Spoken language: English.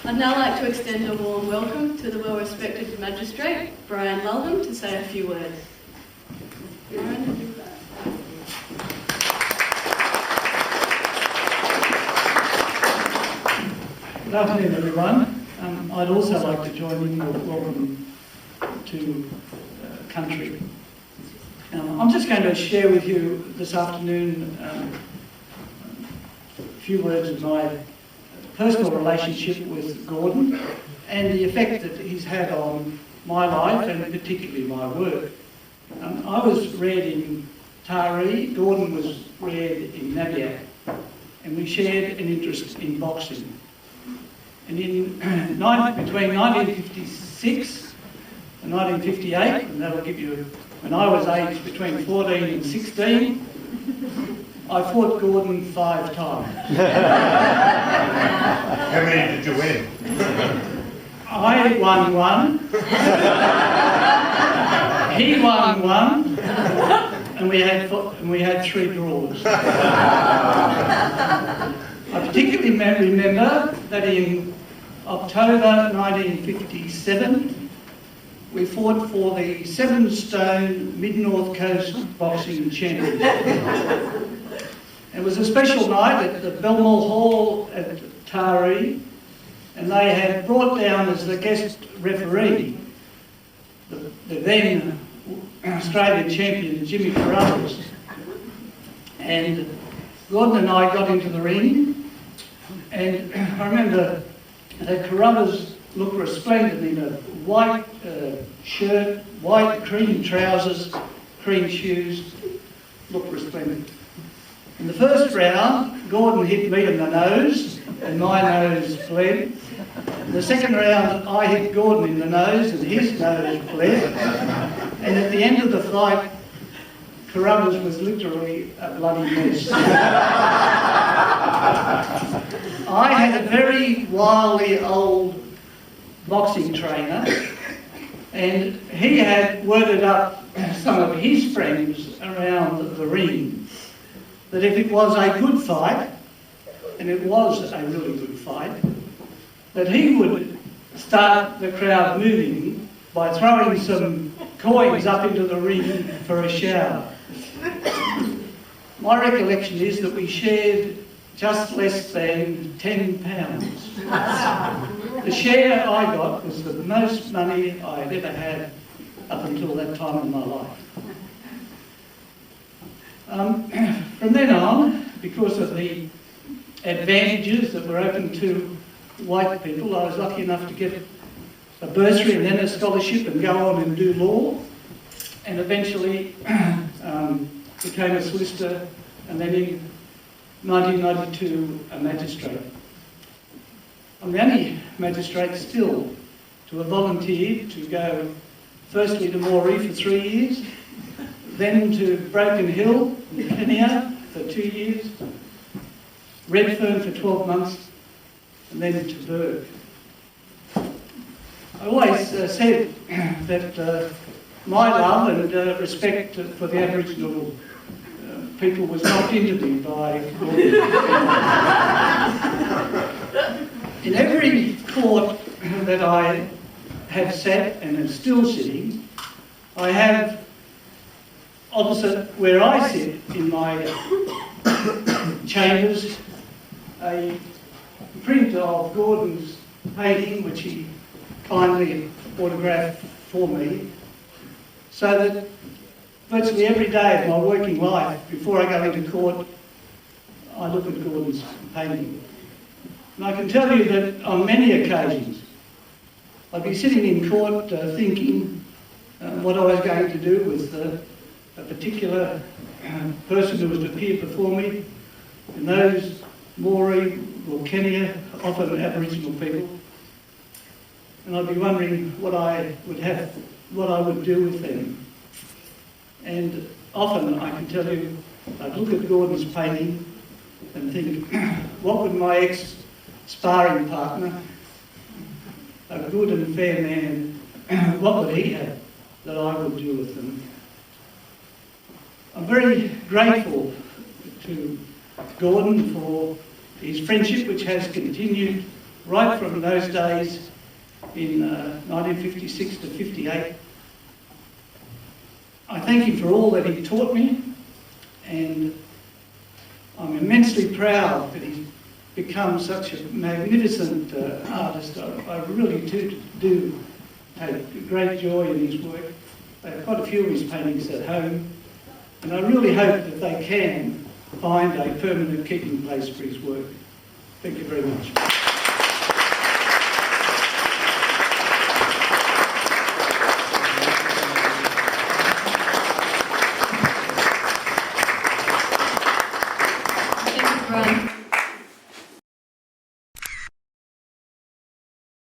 I'd now like to extend a warm welcome to the well-respected Magistrate, Brian Lulham, to say a few words. Brian. Good afternoon, everyone. I'd also like to join in your welcome to country. I'm just going to share with you this afternoon a few words of my personal relationship with Gordon and the effect that he's had on my life and particularly my work. I was reared in Taree, Gordon was reared in Nabiac, and we shared an interest in boxing. And in between 1956 and 1958, and that'll give you, when I was aged between 14 and 16, I fought Gordon 5 times. How many did you win? I won 1, he won 1, and we had 3 draws. I particularly remember that in October 1957, we fought for the 7-stone Mid-North Coast Boxing Championship. It was a special night at the Belmore Hall at Taree, and they had brought down as the guest referee the then Australian champion Jimmy Carruthers. And Gordon and I got into the ring, and I remember that Carruthers looked resplendent in a white shirt, white cream trousers, cream shoes, looked resplendent. In the first round, Gordon hit me in the nose, and my nose bled. In the second round, I hit Gordon in the nose, and his nose bled. And at the end of the fight, Carruthers was literally a bloody mess. I had a very wily old boxing trainer, and he had worded up some of his friends around the ring that if it was a good fight, and it was a really good fight, that he would start the crowd moving by throwing some coins up into the ring for a shower. My recollection is that we shared just less than £10. The share I got was the most money I had ever had up until that time in my life. From then on, because of the advantages that were open to white people, I was lucky enough to get a bursary and then a scholarship and go on and do law, and eventually became a solicitor, and then in 1992 a magistrate. I'm the only magistrate still to have volunteered to go firstly to Moree for 3 years, then to Broken Hill in Kenya for 2 years, Redfern for 12 months, and then to Berg. I always said that my love and respect for the Aboriginal people was knocked into me by Gordon. In every court that I have sat and am still sitting, I have opposite where I sit in my chambers a print of Gordon's painting, which he kindly autographed for me, so that virtually every day of my working life, before I go into court, I look at Gordon's painting. And I can tell you that on many occasions, I'd be sitting in court thinking what I was going to do with a particular person who was to appear before me, and those Moree or Kenya, often Aboriginal people, and I'd be wondering what I would do with them. And often I can tell you, I'd look at Gordon's painting and think, what would my ex-sparring partner, a good and fair man, what would he have that I would do with them? I'm very grateful to Gordon for his friendship, which has continued right from those days in 1956 to 58. I thank him for all that he taught me, and I'm immensely proud that he's become such a magnificent artist. I really do take great joy in his work. I have quite a few of his paintings at home, and I really hope that they can find a permanent keeping place for his work. Thank you very much.